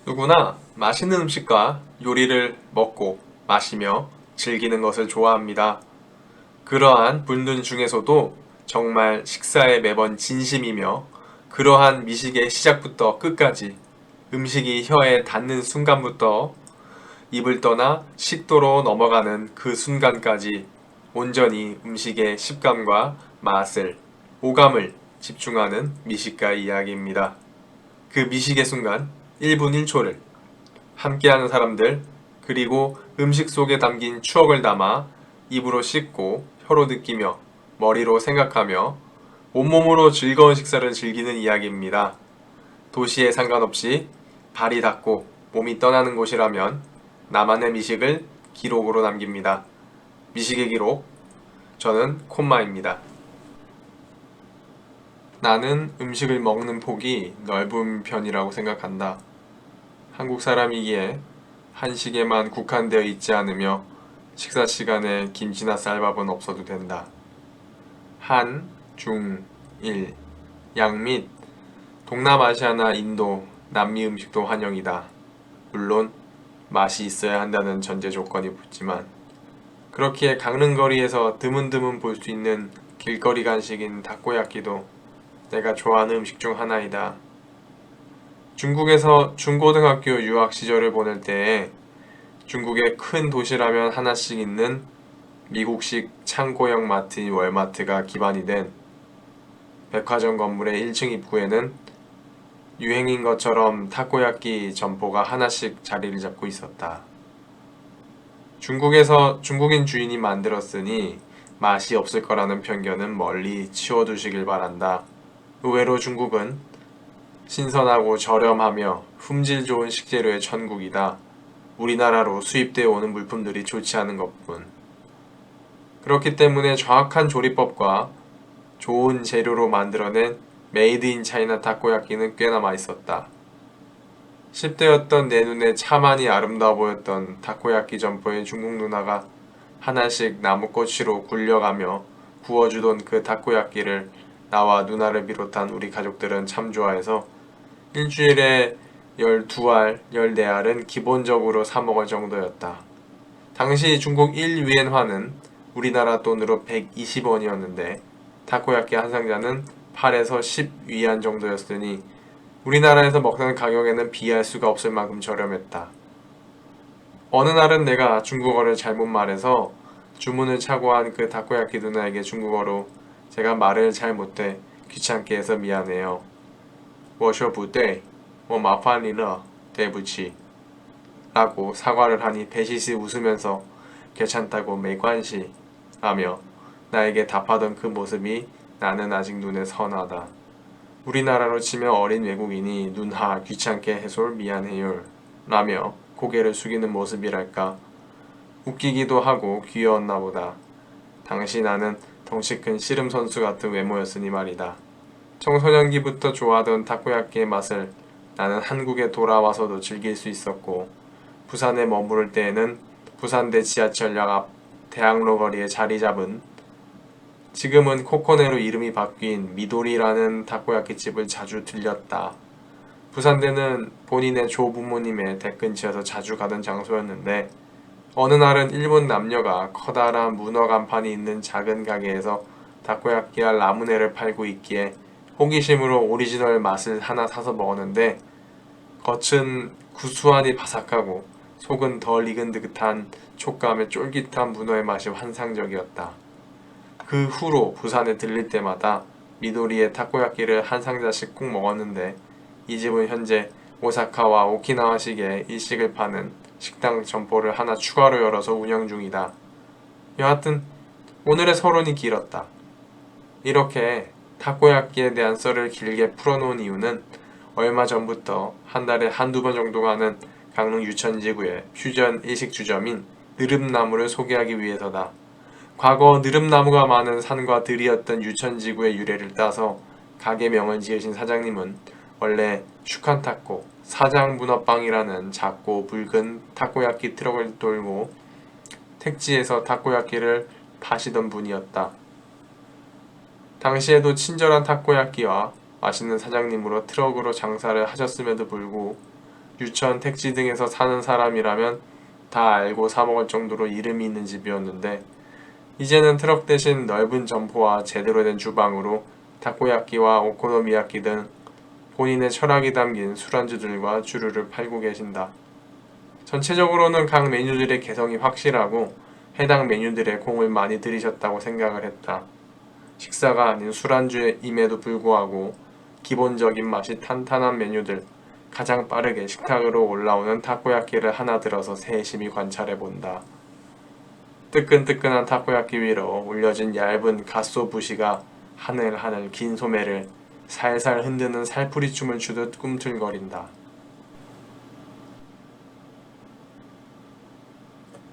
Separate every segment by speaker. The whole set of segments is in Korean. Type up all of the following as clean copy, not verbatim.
Speaker 1: 누구나 맛있는 음식과 요리를 먹고 마시며 즐기는 것을 좋아합니다. 그러한 분들 중에서도 정말 식사에 매번 진심이며 그러한 미식의 시작부터 끝까지 음식이 혀에 닿는 순간부터 입을 떠나 식도로 넘어가는 그 순간까지 온전히 음식의 식감과 맛을, 오감을 집중하는 미식가 이야기입니다. 그 미식의 순간 1분 1초를 함께하는 사람들, 그리고 음식 속에 담긴 추억을 담아 입으로 씹고 혀로 느끼며 머리로 생각하며 온몸으로 즐거운 식사를 즐기는 이야기입니다. 도시에 상관없이 발이 닿고 몸이 떠나는 곳이라면 나만의 미식을 기록으로 남깁니다. 미식의 기록, 저는 콤마입니다. 나는 음식을 먹는 폭이 넓은 편이라고 생각한다. 한국 사람이기에 한식에만 국한되어 있지 않으며 식사 시간에 김치나 쌀밥은 없어도 된다. 한, 중, 일, 양및 동남아시아나 인도, 남미 음식도 환영이다. 물론 맛이 있어야 한다는 전제 조건이 붙지만 그렇기에 강릉거리에서 드문드문 볼 수 있는 길거리 간식인 타코야끼도 내가 좋아하는 음식 중 하나이다. 중국에서 중고등학교 유학 시절을 보낼 때에 중국의 큰 도시라면 하나씩 있는 미국식 창고형 마트인 월마트가 기반이 된 백화점 건물의 1층 입구에는 유행인 것처럼 타코야끼 점포가 하나씩 자리를 잡고 있었다. 중국에서 중국인 주인이 만들었으니 맛이 없을 거라는 편견은 멀리 치워두시길 바란다. 의외로 중국은 신선하고 저렴하며 품질 좋은 식재료의 천국이다. 우리나라로 수입되어 오는 물품들이 좋지 않은 것뿐. 그렇기 때문에 정확한 조리법과 좋은 재료로 만들어낸 메이드 인 차이나 타코야끼는 꽤나 맛있었다. 10대였던 내 눈에 차만이 아름다워 보였던 타코야끼 점포의 중국 누나가 하나씩 나무꼬치로 굴려가며 구워주던 그 타코야끼를 나와 누나를 비롯한 우리 가족들은 참 좋아해서 일주일에 12알, 14알은 기본적으로 사 먹을 정도였다. 당시 중국 1위엔화는 우리나라 돈으로 120원이었는데 타코야끼 한 상자는 8에서 10위안 정도였으니 우리나라에서 먹는 가격에는 비할 수가 없을 만큼 저렴했다. 어느 날은 내가 중국어를 잘못 말해서 주문을 차고 한 그 타코야끼 누나에게 중국어로 제가 말을 잘 못해 귀찮게 해서 미안해요. 我说不对,我麻烦你了,对不起 라고 사과를 하니 배시시 웃으면서 괜찮다고 没关系 라며 나에게 답하던 그 모습이 나는 아직 눈에 선하다. 우리나라로 치면 어린 외국인이 눈하 귀찮게 해솔 미안해요 라며 고개를 숙이는 모습이랄까. 웃기기도 하고 귀여웠나 보다. 당시 나는 덩치 큰 씨름 선수 같은 외모였으니 말이다. 청소년기부터 좋아하던 타코야끼의 맛을 나는 한국에 돌아와서도 즐길 수 있었고 부산에 머무를 때에는 부산대 지하철역 앞 대학로 거리에 자리 잡은 지금은 코코네로 이름이 바뀐 미도리라는 타코야끼 집을 자주 들렸다. 부산대는 본인의 조부모님의 댁 근처에서 자주 가던 장소였는데 어느 날은 일본 남녀가 커다란 문어 간판이 있는 작은 가게에서 타코야끼와 라무네를 팔고 있기에 호기심으로 오리지널 맛을 하나 사서 먹었는데 겉은 구수하니 바삭하고 속은 덜 익은 듯한 촉감의 쫄깃한 문어의 맛이 환상적이었다. 그 후로 부산에 들릴 때마다 미도리의 타코야끼를 한 상자씩 꼭 먹었는데 이 집은 현재 오사카와 오키나와식의 일식을 파는 식당 점포를 하나 추가로 열어서 운영 중이다. 여하튼 오늘의 서론이 길었다. 이렇게 타코야끼에 대한 썰을 길게 풀어놓은 이유는 얼마 전부터 한 달에 한두 번 정도 가는 강릉 유천지구의 퓨전 일식주점인 느릅나무를 소개하기 위해서다. 과거 느릅나무가 많은 산과 들이었던 유천지구의 유래를 따서 가게명을 지으신 사장님은 원래 슈칸타코, 사장문어빵이라는 작고 붉은 타코야끼 트럭을 돌고 택지에서 타코야끼를 파시던 분이었다. 당시에도 친절한 타코야끼와 맛있는 사장님으로 트럭으로 장사를 하셨음에도 불구하고 유천, 택지 등에서 사는 사람이라면 다 알고 사 먹을 정도로 이름이 있는 집이었는데 이제는 트럭 대신 넓은 점포와 제대로 된 주방으로 타코야끼와 오코노미야끼 등 본인의 철학이 담긴 술안주들과 주류를 팔고 계신다. 전체적으로는 각 메뉴들의 개성이 확실하고 해당 메뉴들에 공을 많이 들이셨다고 생각을 했다. 식사가 아닌 술안주임에도 불구하고 기본적인 맛이 탄탄한 메뉴들, 가장 빠르게 식탁으로 올라오는 타코야끼를 하나 들어서 세심히 관찰해본다. 뜨끈뜨끈한 타코야끼 위로 올려진 얇은 갓소부시가 하늘하늘 긴 소매를 살살 흔드는 살풀이춤을 추듯 꿈틀거린다.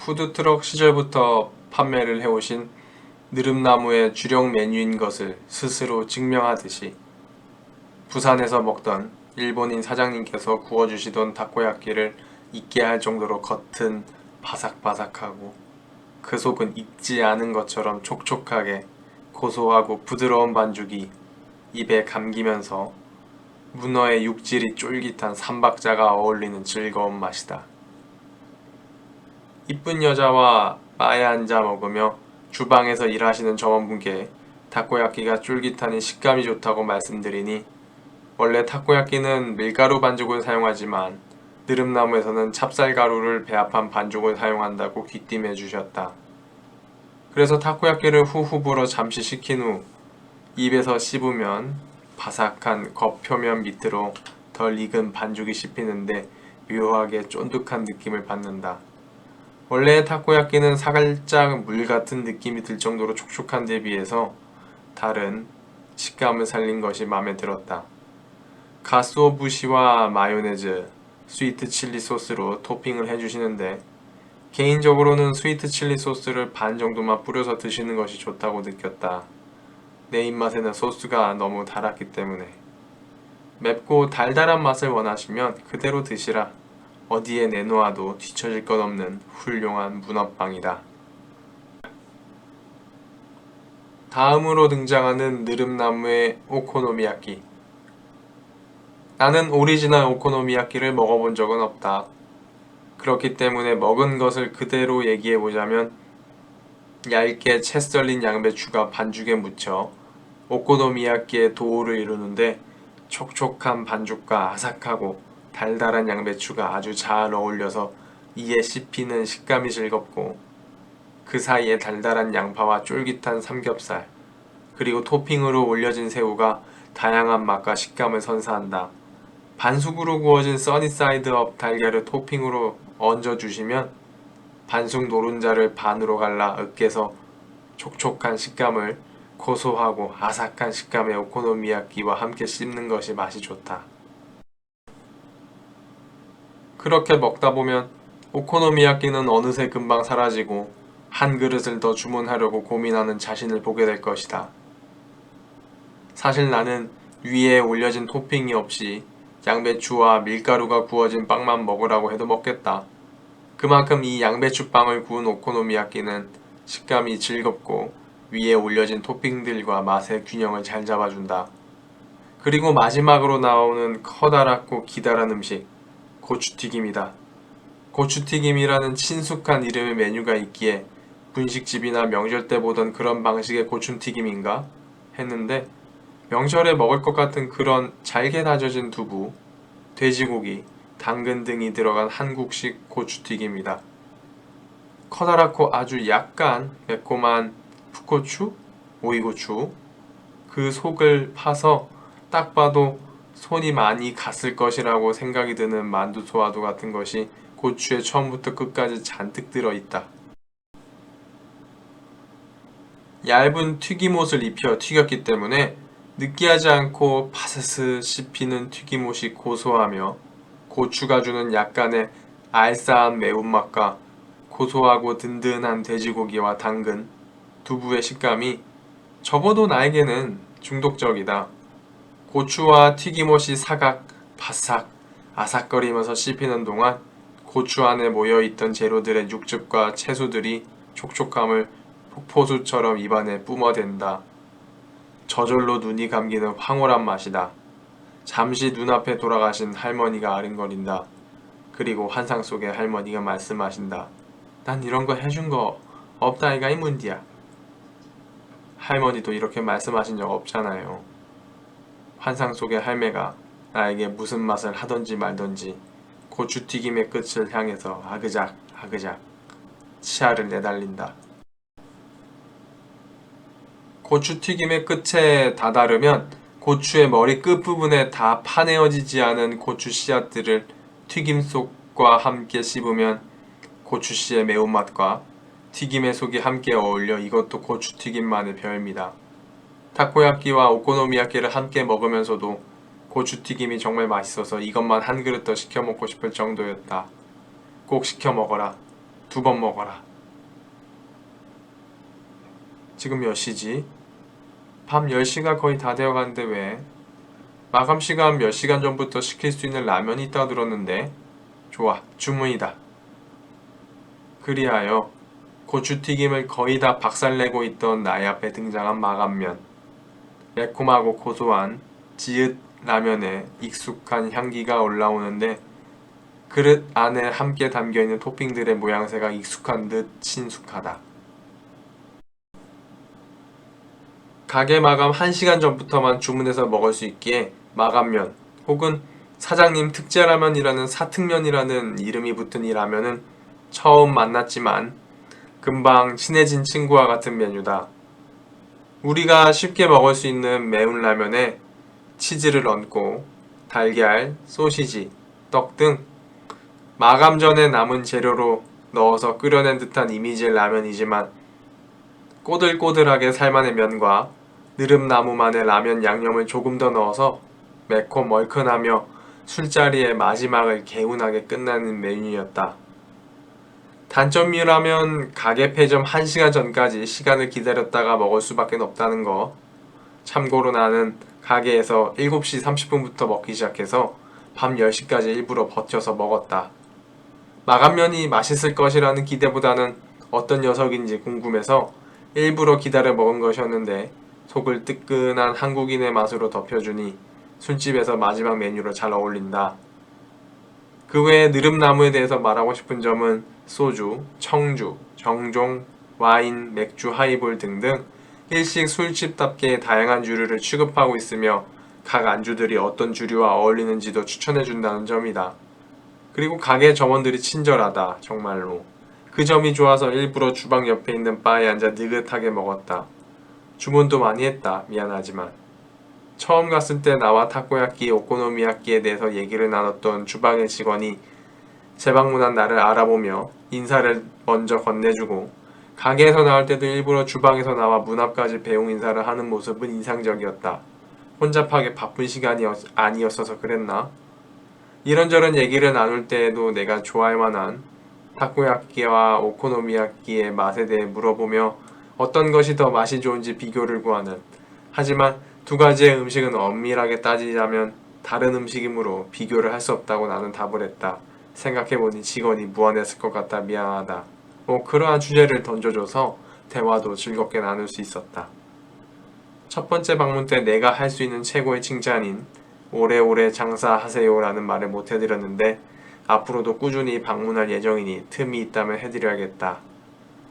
Speaker 1: 푸드트럭 시절부터 판매를 해오신 느릅나무의 주력 메뉴인 것을 스스로 증명하듯이 부산에서 먹던 일본인 사장님께서 구워주시던 타코야끼를 잊게 할 정도로 겉은 바삭바삭하고 그 속은 익지 않은 것처럼 촉촉하게 고소하고 부드러운 반죽이 입에 감기면서 문어의 육질이 쫄깃한 삼박자가 어울리는 즐거운 맛이다. 이쁜 여자와 바에 앉아 먹으며 주방에서 일하시는 점원분께 타코야끼가 쫄깃하니 식감이 좋다고 말씀드리니 원래 타코야끼는 밀가루 반죽을 사용하지만 느릅나무에서는 찹쌀가루를 배합한 반죽을 사용한다고 귀띔해 주셨다. 그래서 타코야끼를 후후 불어 잠시 식힌 후 입에서 씹으면 바삭한 겉표면 밑으로 덜 익은 반죽이 씹히는데 묘하게 쫀득한 느낌을 받는다. 원래의 타코야끼는 살짝 물 같은 느낌이 들 정도로 촉촉한 데 비해서 다른 식감을 살린 것이 마음에 들었다. 가스오부시와 마요네즈, 스위트 칠리 소스로 토핑을 해주시는데 개인적으로는 스위트 칠리 소스를 반 정도만 뿌려서 드시는 것이 좋다고 느꼈다. 내 입맛에는 소스가 너무 달았기 때문에. 맵고 달달한 맛을 원하시면 그대로 드시라. 어디에 내놓아도 뒤처질 것 없는 훌륭한 문어빵이다. 다음으로 등장하는 느릅나무의 오코노미야끼. 나는 오리지널 오코노미야끼를 먹어본 적은 없다. 그렇기 때문에 먹은 것을 그대로 얘기해보자면 얇게 채 썰린 양배추가 반죽에 묻혀 오코노미야끼의 도우를 이루는데 촉촉한 반죽과 아삭하고 달달한 양배추가 아주 잘 어울려서 이에 씹히는 식감이 즐겁고 그 사이에 달달한 양파와 쫄깃한 삼겹살 그리고 토핑으로 올려진 새우가 다양한 맛과 식감을 선사한다. 반숙으로 구워진 써니사이드업 달걀을 토핑으로 얹어주시면 반숙 노른자를 반으로 갈라 으깨서 촉촉한 식감을 고소하고 아삭한 식감의 오코노미야끼와 함께 씹는 것이 맛이 좋다. 그렇게 먹다 보면 오코노미야끼는 어느새 금방 사라지고 한 그릇을 더 주문하려고 고민하는 자신을 보게 될 것이다. 사실 나는 위에 올려진 토핑이 없이 양배추와 밀가루가 구워진 빵만 먹으라고 해도 먹겠다. 그만큼 이 양배추빵을 구운 오코노미야끼는 식감이 즐겁고 위에 올려진 토핑들과 맛의 균형을 잘 잡아준다. 그리고 마지막으로 나오는 커다랗고 기다란 음식, 고추튀김이다. 고추튀김이라는 친숙한 이름의 메뉴가 있기에 분식집이나 명절 때 보던 그런 방식의 고추튀김인가? 했는데 명절에 먹을 것 같은 그런 잘게 다져진 두부, 돼지고기, 당근 등이 들어간 한국식 고추튀김이다. 커다랗고 아주 약간 매콤한 풋고추, 오이고추, 그 속을 파서 딱 봐도 손이 많이 갔을 것이라고 생각이 드는 만두소화도 같은 것이 고추에 처음부터 끝까지 잔뜩 들어있다. 얇은 튀김옷을 입혀 튀겼기 때문에 느끼하지 않고 파스스 씹히는 튀김옷이 고소하며 고추가 주는 약간의 알싸한 매운맛과 고소하고 든든한 돼지고기와 당근, 두부의 식감이 적어도 나에게는 중독적이다. 고추와 튀김옷이 사각, 바삭, 아삭거리면서 씹히는 동안 고추 안에 모여있던 재료들의 육즙과 채소들이 촉촉함을 폭포수처럼 입안에 뿜어댄다. 저절로 눈이 감기는 황홀한 맛이다. 잠시 눈앞에 돌아가신 할머니가 아른거린다. 그리고 환상 속의 할머니가 말씀하신다. 난 이런 거 해준 거 없다 이가 이 문디야. 할머니도 이렇게 말씀하신 적 없잖아요. 환상 속의 할매가 나에게 무슨 맛을 하던지 말던지 고추튀김의 끝을 향해서 아그작 아그작 치아를 내달린다. 고추튀김의 끝에 다다르면 고추의 머리 끝부분에 다 파내어지지 않은 고추 씨앗들을 튀김 속과 함께 씹으면 고추씨의 매운맛과 튀김의 속이 함께 어울려 이것도 고추튀김만의 별미다. 타코야끼와 오코노미야끼를 함께 먹으면서도 고추튀김이 정말 맛있어서 이것만 한 그릇 더 시켜 먹고 싶을 정도였다. 꼭 시켜 먹어라. 2번 먹어라. 지금 몇 시지? 밤 10시가 거의 다 되어가는데 왜? 마감시간 몇 시간 전부터 시킬 수 있는 라면이 있다고 들었는데? 좋아, 주문이다. 그리하여 고추튀김을 거의 다 박살내고 있던 나의 앞에 등장한 마감면. 매콤하고 고소한 지읒 라면에 익숙한 향기가 올라오는데 그릇 안에 함께 담겨있는 토핑들의 모양새가 익숙한 듯 친숙하다. 가게 마감 1시간 전부터만 주문해서 먹을 수 있기에 마감면 혹은 사장님 특제라면이라는 사특면이라는 이름이 붙은 이 라면은 처음 만났지만 금방 친해진 친구와 같은 메뉴다. 우리가 쉽게 먹을 수 있는 매운 라면에 치즈를 얹고 달걀, 소시지, 떡 등 마감 전에 남은 재료로 넣어서 끓여낸 듯한 이미지의 라면이지만 꼬들꼬들하게 삶아낸 면과 느릅나무만의 라면 양념을 조금 더 넣어서 매콤 얼큰하며 술자리의 마지막을 개운하게 끝나는 메뉴였다. 단점이라면 가게 폐점 1시간 전까지 시간을 기다렸다가 먹을 수밖에 없다는 거. 참고로 나는 가게에서 7시 30분부터 먹기 시작해서 밤 10시까지 일부러 버텨서 먹었다. 마감면이 맛있을 것이라는 기대보다는 어떤 녀석인지 궁금해서 일부러 기다려 먹은 것이었는데 속을 뜨끈한 한국인의 맛으로 덮여주니 술집에서 마지막 메뉴로 잘 어울린다. 그 외에 느릅나무에 대해서 말하고 싶은 점은 소주, 청주, 정종, 와인, 맥주, 하이볼 등등 일식 술집답게 다양한 주류를 취급하고 있으며 각 안주들이 어떤 주류와 어울리는지도 추천해준다는 점이다. 그리고 가게 점원들이 친절하다. 정말로. 그 점이 좋아서 일부러 주방 옆에 있는 바에 앉아 느긋하게 먹었다. 주문도 많이 했다. 미안하지만. 처음 갔을 때 나와 타코야끼, 오코노미야끼에 대해서 얘기를 나눴던 주방의 직원이 재방문한 나를 알아보며 인사를 먼저 건네주고 가게에서 나올 때도 일부러 주방에서 나와 문 앞까지 배웅 인사를 하는 모습은 인상적이었다. 혼잡하게 바쁜 시간이 아니었어서 그랬나? 이런저런 얘기를 나눌 때에도 내가 좋아할 만한 타코야끼와 오코노미야끼의 맛에 대해 물어보며 어떤 것이 더 맛이 좋은지 비교를 구하는. 하지만 두 가지의 음식은 엄밀하게 따지자면 다른 음식이므로 비교를 할 수 없다고 나는 답을 했다. 생각해보니 직원이 무안했을 것 같아 미안하다. 그러한 주제를 던져줘서 대화도 즐겁게 나눌 수 있었다. 첫 번째 방문 때 내가 할 수 있는 최고의 칭찬인 오래오래 장사하세요 라는 말을 못 해드렸는데 앞으로도 꾸준히 방문할 예정이니 틈이 있다면 해드려야겠다.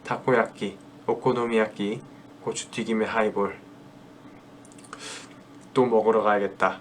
Speaker 1: 타코야끼, 오코노미야끼, 고추튀김의 하이볼 또 먹으러 가야겠다.